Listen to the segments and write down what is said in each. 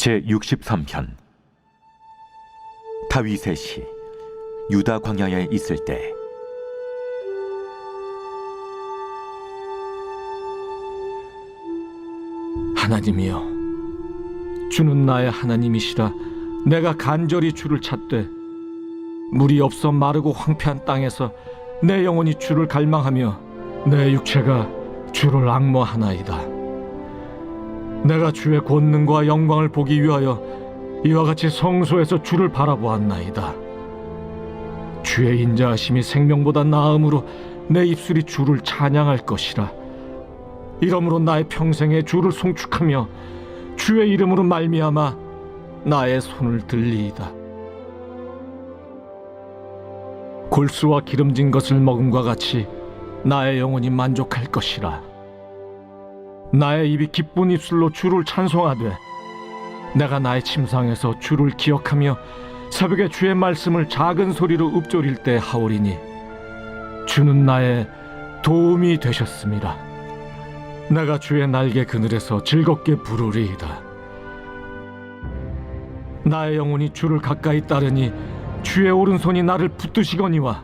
제63편. 다윗의 시. 유다 광야에 있을 때. 하나님이여, 주는 나의 하나님이시라. 내가 간절히 주를 찾되 물이 없어 마르고 황폐한 땅에서 내 영혼이 주를 갈망하며 내 육체가 주를 앙모하나이다. 내가 주의 권능과 영광을 보기 위하여 이와 같이 성소에서 주를 바라보았나이다. 주의 인자하심이 생명보다 나음으로 내 입술이 주를 찬양할 것이라. 이러므로 나의 평생에 주를 송축하며 주의 이름으로 말미암아 나의 손을 들리이다. 골수와 기름진 것을 먹음과 같이 나의 영혼이 만족할 것이라. 나의 입이 기쁜 입술로 주를 찬송하되 내가 나의 침상에서 주를 기억하며 새벽에 주의 말씀을 작은 소리로 읊조릴 때 하오리니 주는 나의 도움이 되셨음이라. 내가 주의 날개 그늘에서 즐겁게 부르리이다. 나의 영혼이 주를 가까이 따르니 주의 오른손이 나를 붙드시거니와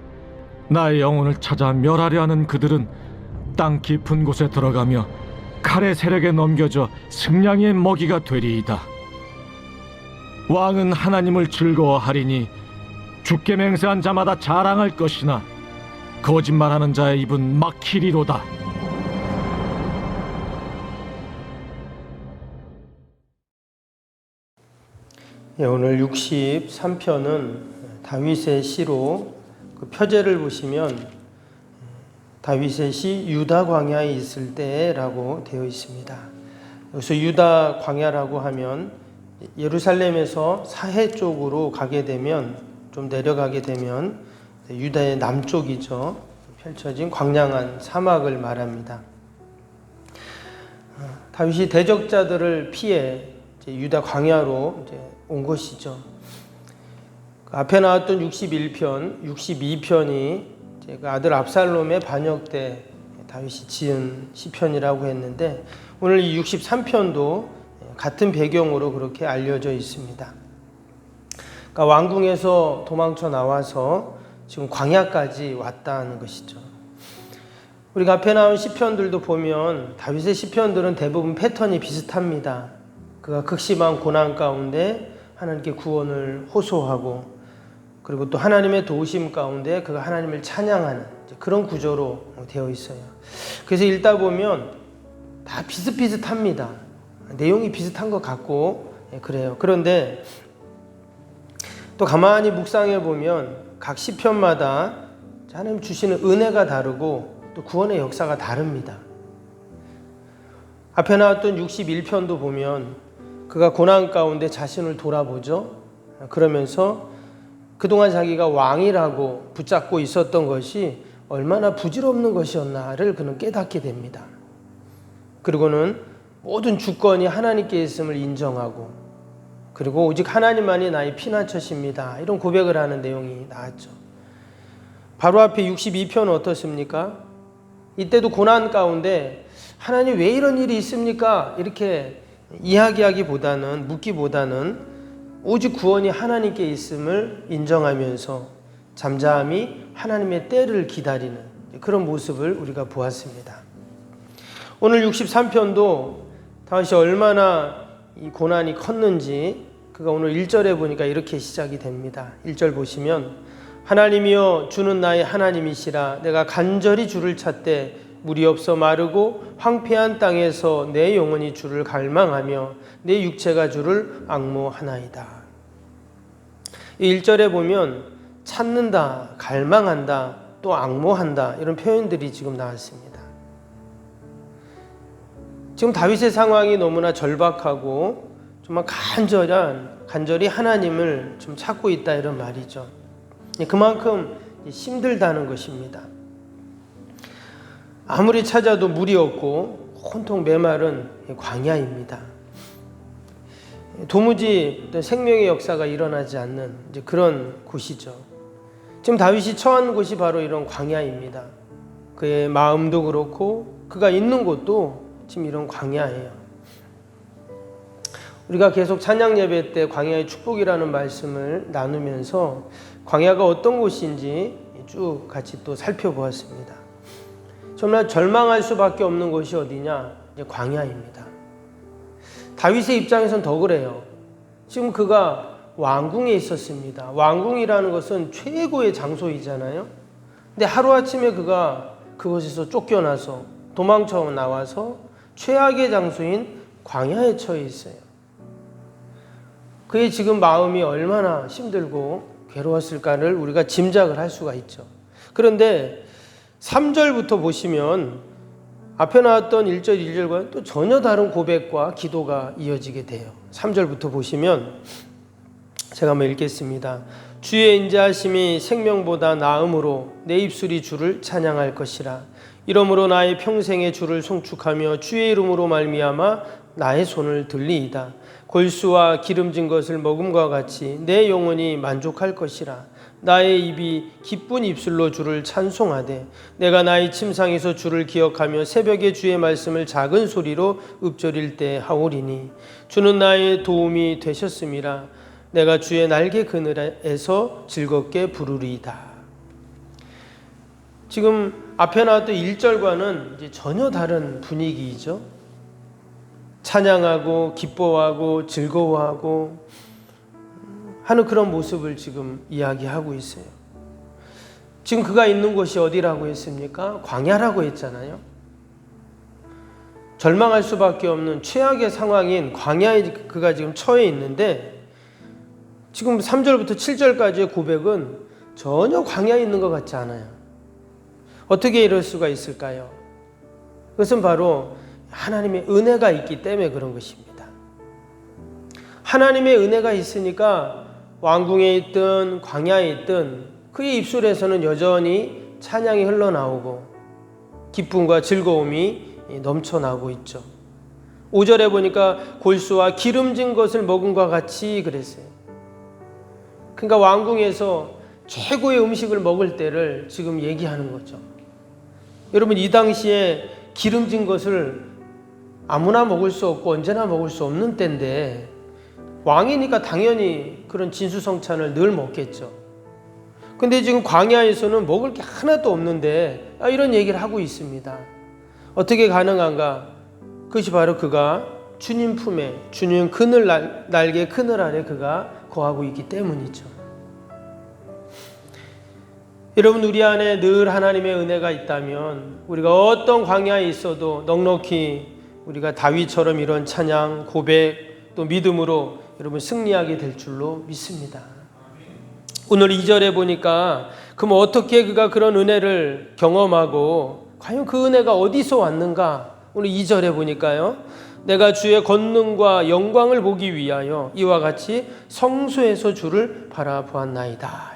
나의 영혼을 찾아 멸하려 하는 그들은 땅 깊은 곳에 들어가며 칼의 세력에 넘겨져 승량의 먹이가 되리이다. 왕은 하나님을 즐거워하리니 주께 맹세한 자마다 자랑할 것이나 거짓말하는 자의 입은 막히리로다. 오늘 63편은 다윗의 시로 그 표제를 보시면 다윗의 시 유다 광야에 있을 때라고 되어 있습니다. 여기서 유다 광야라고 하면 예루살렘에서 사해 쪽으로 가게 되면, 좀 내려가게 되면 유다의 남쪽이죠. 펼쳐진 광량한 사막을 말합니다. 다윗이 대적자들을 피해 유다 광야로 온 것이죠. 앞에 나왔던 61편, 62편이 아들 압살롬의 반역 때 다윗이 지은 시편이라고 했는데, 오늘 이 63편도 같은 배경으로 그렇게 알려져 있습니다. 그러니까 왕궁에서 도망쳐 나와서 지금 광야까지 왔다는 것이죠. 우리가 앞에 나온 시편들도 보면 다윗의 시편들은 대부분 패턴이 비슷합니다. 그가 극심한 고난 가운데 하나님께 구원을 호소하고, 그리고 또 하나님의 도우심 가운데 그가 하나님을 찬양하는 그런 구조로 되어 있어요. 그래서 읽다 보면 다 비슷비슷합니다. 내용이 비슷한 것 같고 그래요. 그런데 또 가만히 묵상해 보면 각 시편마다 하나님 주시는 은혜가 다르고 또 구원의 역사가 다릅니다. 앞에 나왔던 61편도 보면 그가 고난 가운데 자신을 돌아보죠. 그러면서 그동안 자기가 왕이라고 붙잡고 있었던 것이 얼마나 부질없는 것이었나를 그는 깨닫게 됩니다. 그리고는 모든 주권이 하나님께 있음을 인정하고, 그리고 오직 하나님만이 나의 피난처십니다, 이런 고백을 하는 내용이 나왔죠. 바로 앞에 62편은 어떻습니까? 이때도 고난 가운데 하나님 왜 이런 일이 있습니까? 이렇게 이야기하기보다는, 묻기보다는 오직 구원이 하나님께 있음을 인정하면서 잠잠히 하나님의 때를 기다리는 그런 모습을 우리가 보았습니다. 오늘 63편도 다윗이 얼마나 이 고난이 컸는지 그가 오늘 1절에 보니까 이렇게 시작이 됩니다. 1절 보시면 하나님이여, 주는 나의 하나님이시라. 내가 간절히 주를 찾되 물이 없어 마르고 황폐한 땅에서 내 영혼이 주를 갈망하며 내 육체가 주를 앙모하나이다. 이 1절에 보면 찾는다, 갈망한다, 또 앙모한다, 이런 표현들이 지금 나왔습니다. 지금 다윗의 상황이 너무나 절박하고 정말 간절히 하나님을 좀 찾고 있다, 이런 말이죠. 그만큼 힘들다는 것입니다. 아무리 찾아도 물이 없고 온통 메마른 광야입니다. 도무지 생명의 역사가 일어나지 않는 그런 곳이죠. 지금 다윗이 처한 곳이 바로 이런 광야입니다. 그의 마음도 그렇고 그가 있는 곳도 지금 이런 광야예요. 우리가 계속 찬양 예배 때 광야의 축복이라는 말씀을 나누면서 광야가 어떤 곳인지 쭉 같이 또 살펴보았습니다. 정말 절망할 수밖에 없는 곳이 어디냐? 이제 광야입니다. 다윗의 입장에선 더 그래요. 지금 그가 왕궁에 있었습니다. 왕궁이라는 것은 최고의 장소이잖아요. 근데 하루아침에 그가 그곳에서 쫓겨나서 도망쳐 나와서 최악의 장소인 광야에 처해 있어요. 그의 지금 마음이 얼마나 힘들고 괴로웠을까를 우리가 짐작을 할 수가 있죠. 그런데 3절부터 보시면 앞에 나왔던 1절, 2절과는 또 전혀 다른 고백과 기도가 이어지게 돼요. 3절부터 보시면 제가 한번 읽겠습니다. 주의 인자하심이 생명보다 나음으로 내 입술이 주를 찬양할 것이라. 이러므로 나의 평생에 주를 송축하며 주의 이름으로 말미암아 나의 손을 들리이다. 골수와 기름진 것을 먹음과 같이 내 영혼이 만족할 것이라. 나의 입이 기쁜 입술로 주를 찬송하되 내가 나의 침상에서 주를 기억하며 새벽에 주의 말씀을 작은 소리로 읊조릴 때 하오리니 주는 나의 도움이 되셨음이라. 내가 주의 날개 그늘에서 즐겁게 부르리이다. 지금 앞에 나왔던 1절과는 이제 전혀 다른 분위기이죠. 찬양하고 기뻐하고 즐거워하고 하는 그런 모습을 지금 이야기하고 있어요. 지금 그가 있는 곳이 어디라고 했습니까? 광야라고 했잖아요. 절망할 수밖에 없는 최악의 상황인 광야에 그가 지금 처해 있는데 지금 3절부터 7절까지의 고백은 전혀 광야에 있는 것 같지 않아요. 어떻게 이럴 수가 있을까요? 그것은 바로 하나님의 은혜가 있기 때문에 그런 것입니다. 하나님의 은혜가 있으니까 왕궁에 있든 광야에 있든 그의 입술에서는 여전히 찬양이 흘러나오고 기쁨과 즐거움이 넘쳐나오고 있죠. 5절에 보니까 골수와 기름진 것을 먹음과 같이 그랬어요. 그러니까 왕궁에서 최고의 음식을 먹을 때를 지금 얘기하는 거죠. 여러분, 이 당시에 기름진 것을 아무나 먹을 수 없고 언제나 먹을 수 없는 때인데 왕이니까 당연히 그런 진수성찬을 늘 먹겠죠. 근데 지금 광야에서는 먹을 게 하나도 없는데 이런 얘기를 하고 있습니다. 어떻게 가능한가? 그것이 바로 그가 주님 품에, 주님 날개 그늘 아래 그가 거하고 있기 때문이죠. 여러분, 우리 안에 늘 하나님의 은혜가 있다면 우리가 어떤 광야에 있어도 넉넉히 우리가 다윗처럼 이런 찬양, 고백, 또 믿음으로 여러분 승리하게 될 줄로 믿습니다. 오늘 2절에 보니까 그럼 어떻게 그가 그런 은혜를 경험하고 과연 그 은혜가 어디서 왔는가? 오늘 2절에 보니까요. 내가 주의 권능과 영광을 보기 위하여 이와 같이 성소에서 주를 바라보았나이다.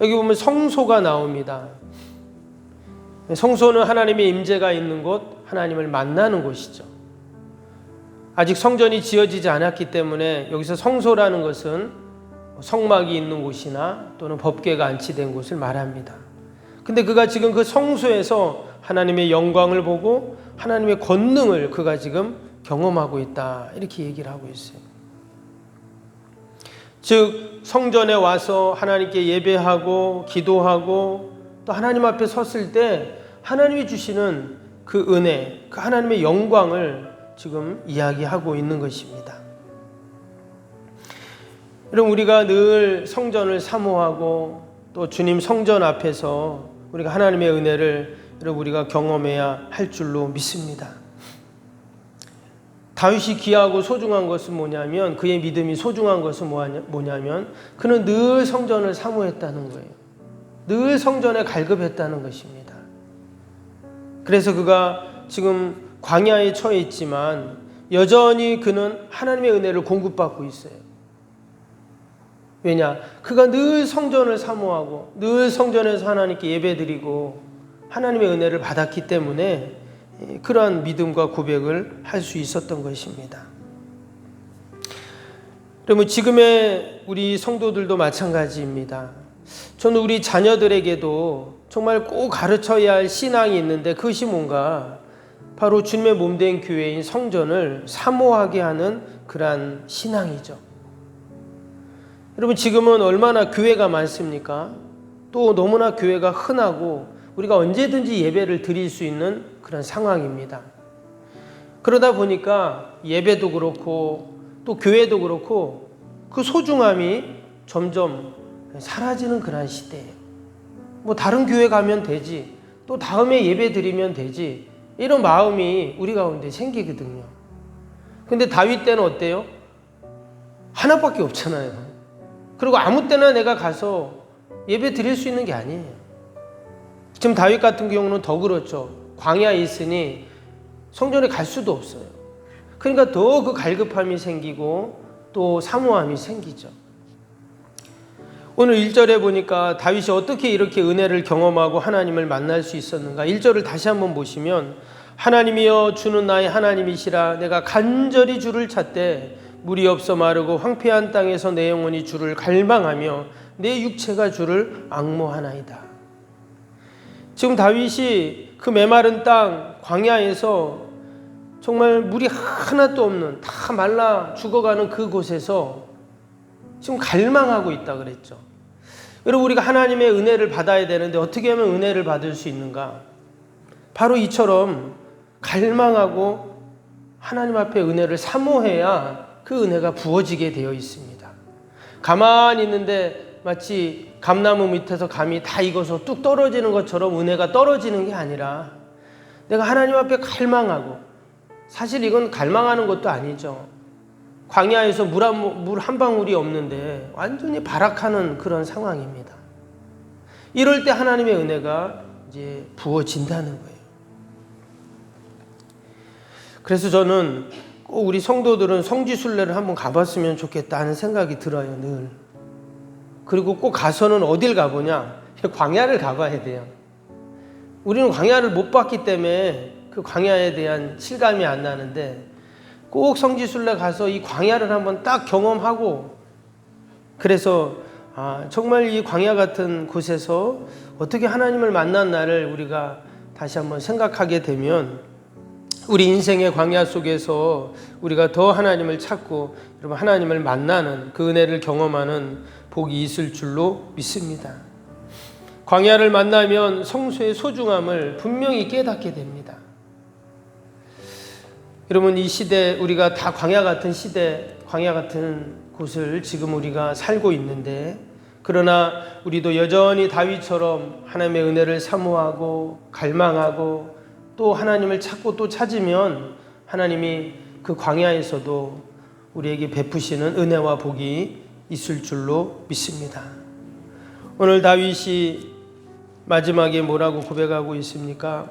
여기 보면 성소가 나옵니다. 성소는 하나님의 임재가 있는 곳, 하나님을 만나는 곳이죠. 아직 성전이 지어지지 않았기 때문에 여기서 성소라는 것은 성막이 있는 곳이나 또는 법궤가 안치된 곳을 말합니다. 근데 그가 지금 그 성소에서 하나님의 영광을 보고 하나님의 권능을 그가 지금 경험하고 있다, 이렇게 얘기를 하고 있어요. 즉 성전에 와서 하나님께 예배하고 기도하고 또 하나님 앞에 섰을 때 하나님이 주시는 그 은혜, 그 하나님의 영광을 지금 이야기하고 있는 것입니다. 여러분, 우리가 늘 성전을 사모하고 또 주님 성전 앞에서 우리가 하나님의 은혜를 여러분 우리가 경험해야 할 줄로 믿습니다. 다윗이 귀하고 소중한 것은 뭐냐면, 그의 믿음이 소중한 것은 뭐냐면 그는 늘 성전을 사모했다는 거예요. 늘 성전에 갈급했다는 것입니다. 그래서 그가 지금 광야에 처해 있지만 여전히 그는 하나님의 은혜를 공급받고 있어요. 왜냐? 그가 늘 성전을 사모하고 늘 성전에서 하나님께 예배드리고 하나님의 은혜를 받았기 때문에 그러한 믿음과 고백을 할 수 있었던 것입니다. 그러면 지금의 우리 성도들도 마찬가지입니다. 저는 우리 자녀들에게도 정말 꼭 가르쳐야 할 신앙이 있는데 그것이 뭔가 바로 주님의 몸된 교회인 성전을 사모하게 하는 그러한 신앙이죠. 여러분, 지금은 얼마나 교회가 많습니까? 또 너무나 교회가 흔하고 우리가 언제든지 예배를 드릴 수 있는 그런 상황입니다. 그러다 보니까 예배도 그렇고 또 교회도 그렇고 그 소중함이 점점 사라지는 그런 시대예요. 뭐 다른 교회 가면 되지, 또 다음에 예배 드리면 되지, 이런 마음이 우리 가운데 생기거든요. 근데 다윗 때는 어때요? 하나밖에 없잖아요. 그리고 아무 때나 내가 가서 예배 드릴 수 있는 게 아니에요. 지금 다윗 같은 경우는 더 그렇죠. 광야에 있으니 성전에 갈 수도 없어요. 그러니까 더 그 갈급함이 생기고 또 사모함이 생기죠. 오늘 1절에 보니까 다윗이 어떻게 이렇게 은혜를 경험하고 하나님을 만날 수 있었는가. 1절을 다시 한번 보시면, 하나님이여 주는 나의 하나님이시라. 내가 간절히 주를 찾되 물이 없어 마르고 황폐한 땅에서 내 영혼이 주를 갈망하며 내 육체가 주를 앙모하나이다. 지금 다윗이 그 메마른 땅 광야에서 정말 물이 하나도 없는, 다 말라 죽어가는 그곳에서 지금 갈망하고 있다 그랬죠. 여러분, 우리가 하나님의 은혜를 받아야 되는데 어떻게 하면 은혜를 받을 수 있는가? 바로 이처럼 갈망하고 하나님 앞에 은혜를 사모해야 그 은혜가 부어지게 되어 있습니다. 가만히 있는데 마치 감나무 밑에서 감이 다 익어서 뚝 떨어지는 것처럼 은혜가 떨어지는 게 아니라 내가 하나님 앞에 갈망하고, 사실 이건 갈망하는 것도 아니죠. 광야에서 물 한 방울이 없는데 완전히 발악하는 그런 상황입니다. 이럴 때 하나님의 은혜가 이제 부어진다는 거예요. 그래서 저는 꼭 우리 성도들은 성지순례를 한번 가봤으면 좋겠다 하는 생각이 들어요, 늘. 그리고 꼭 가서는 어딜 가보냐? 광야를 가봐야 돼요. 우리는 광야를 못 봤기 때문에 그 광야에 대한 실감이 안 나는데, 꼭 성지순례 가서 이 광야를 한번 딱 경험하고, 그래서 정말 이 광야 같은 곳에서 어떻게 하나님을 만난 날을 우리가 다시 한번 생각하게 되면 우리 인생의 광야 속에서 우리가 더 하나님을 찾고 여러분 하나님을 만나는 그 은혜를 경험하는 복이 있을 줄로 믿습니다. 광야를 만나면 성소의 소중함을 분명히 깨닫게 됩니다. 여러분, 이 시대, 우리가 다 광야 같은 시대, 광야 같은 곳을 지금 우리가 살고 있는데, 그러나 우리도 여전히 다윗처럼 하나님의 은혜를 사모하고 갈망하고 또 하나님을 찾고 또 찾으면 하나님이 그 광야에서도 우리에게 베푸시는 은혜와 복이 있을 줄로 믿습니다. 오늘 다윗이 마지막에 뭐라고 고백하고 있습니까?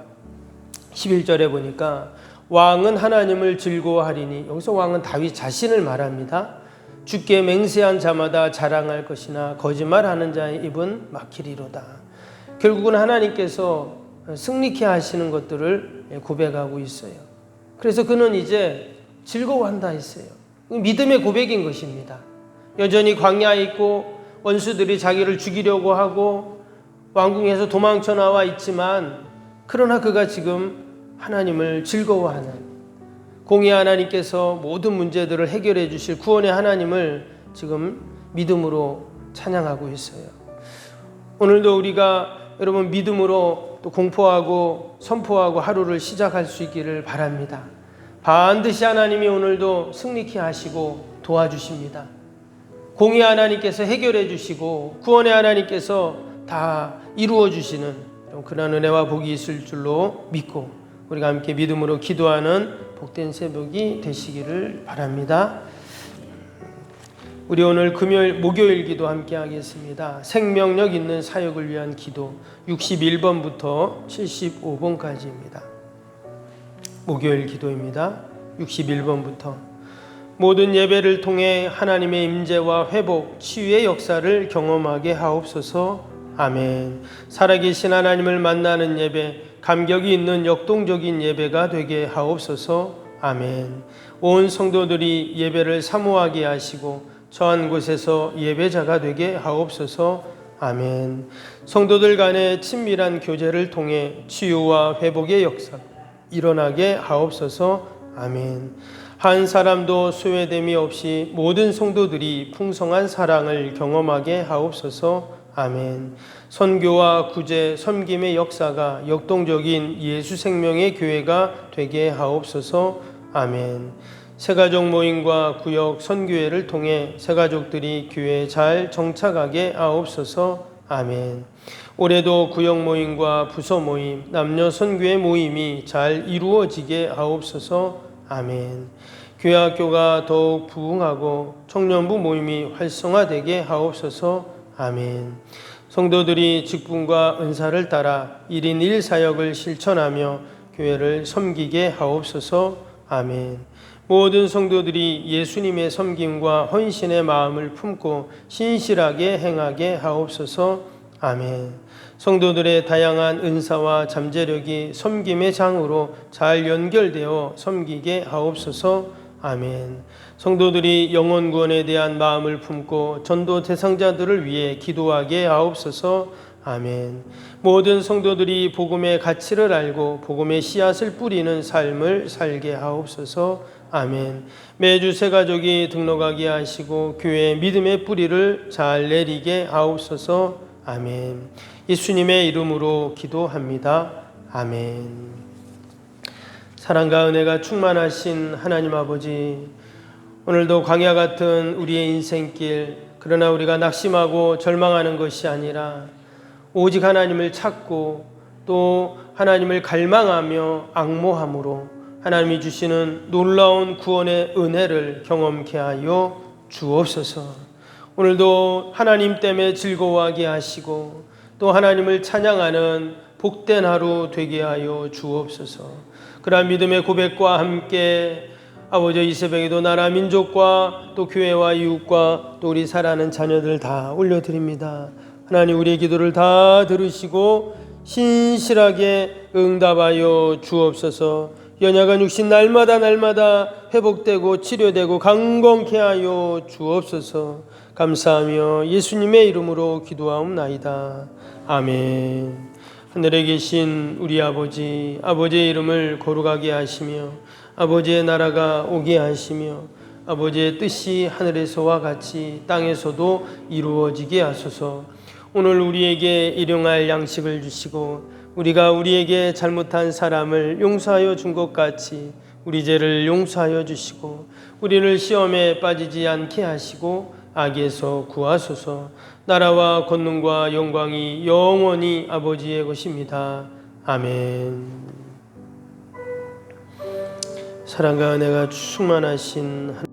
11절에 보니까 왕은 하나님을 즐거워하리니, 여기서 왕은 다윗 자신을 말합니다. 주께 맹세한 자마다 자랑할 것이나 거짓말하는 자의 입은 막히리로다. 결국은 하나님께서 승리케 하시는 것들을 고백하고 있어요. 그래서 그는 이제 즐거워한다 했어요. 믿음의 고백인 것입니다. 여전히 광야에 있고 원수들이 자기를 죽이려고 하고 왕궁에서 도망쳐 나와 있지만, 그러나 그가 지금 하나님을 즐거워하는, 공의 하나님께서 모든 문제들을 해결해 주실 구원의 하나님을 지금 믿음으로 찬양하고 있어요. 오늘도 우리가 여러분 믿음으로 또 공포하고 선포하고 하루를 시작할 수 있기를 바랍니다. 반드시 하나님이 오늘도 승리케 하시고 도와주십니다. 공의 하나님께서 해결해 주시고 구원의 하나님께서 다 이루어 주시는 그런 은혜와 복이 있을 줄로 믿고 우리가 함께 믿음으로 기도하는 복된 새벽이 되시기를 바랍니다. 우리 오늘 목요일 기도 함께 하겠습니다. 생명력 있는 사역을 위한 기도 61번부터 75번까지입니다. 목요일 기도입니다. 61번부터 모든 예배를 통해 하나님의 임재와 회복, 치유의 역사를 경험하게 하옵소서. 아멘. 살아계신 하나님을 만나는 예배, 감격이 있는 역동적인 예배가 되게 하옵소서. 아멘. 온 성도들이 예배를 사모하게 하시고 처한 곳에서 예배자가 되게 하옵소서. 아멘. 성도들 간의 친밀한 교제를 통해 치유와 회복의 역사, 일어나게 하옵소서. 아멘. 한 사람도 소외됨이 없이 모든 성도들이 풍성한 사랑을 경험하게 하옵소서. 아멘. 선교와 구제, 섬김의 역사가 역동적인 예수 생명의 교회가 되게 하옵소서. 아멘. 새가족 모임과 구역 선교회를 통해 새가족들이 교회에 잘 정착하게 하옵소서. 아멘. 올해도 구역 모임과 부서 모임, 남녀 선교회 모임이 잘 이루어지게 하옵소서. 아멘. 교회 학교가 더욱 부흥하고 청년부 모임이 활성화되게 하옵소서. 아멘. 성도들이 직분과 은사를 따라 1인 1사역을 실천하며 교회를 섬기게 하옵소서. 아멘. 모든 성도들이 예수님의 섬김과 헌신의 마음을 품고 신실하게 행하게 하옵소서. 아멘. 성도들의 다양한 은사와 잠재력이 섬김의 장으로 잘 연결되어 섬기게 하옵소서. 아멘. 성도들이 영혼 구원에 대한 마음을 품고 전도 대상자들을 위해 기도하게 하옵소서. 아멘. 모든 성도들이 복음의 가치를 알고 복음의 씨앗을 뿌리는 삶을 살게 하옵소서. 아멘. 매주 새가족이 등록하게 하시고 교회의 믿음의 뿌리를 잘 내리게 하옵소서. 아멘. 예수님의 이름으로 기도합니다. 아멘. 사랑과 은혜가 충만하신 하나님 아버지, 오늘도 광야 같은 우리의 인생길, 그러나 우리가 낙심하고 절망하는 것이 아니라 오직 하나님을 찾고 또 하나님을 갈망하며 앙모함으로 하나님이 주시는 놀라운 구원의 은혜를 경험케 하여 주옵소서. 오늘도 하나님 때문에 즐거워하게 하시고 또 하나님을 찬양하는 복된 하루 되게 하여 주옵소서. 그러한 믿음의 고백과 함께 아버지 이 새벽에도 나라 민족과 또 교회와 이웃과 또 우리 사랑하는 자녀들 다 올려드립니다. 하나님 우리의 기도를 다 들으시고 신실하게 응답하여 주옵소서. 연약한 육신 날마다 회복되고 치료되고 강건케 하여 주옵소서. 감사하며 예수님의 이름으로 기도하옵나이다. 아멘. 하늘에 계신 우리 아버지, 아버지의 이름을 거룩하게 하시며 아버지의 나라가 오게 하시며 아버지의 뜻이 하늘에서와 같이 땅에서도 이루어지게 하소서. 오늘 우리에게 일용할 양식을 주시고 우리가 우리에게 잘못한 사람을 용서하여 준 것 같이 우리 죄를 용서하여 주시고 우리를 시험에 빠지지 않게 하시고 악에서 구하소서. 나라와 권능과 영광이 영원히 아버지의 것입니다. 아멘. 사랑과 은혜가 충만하신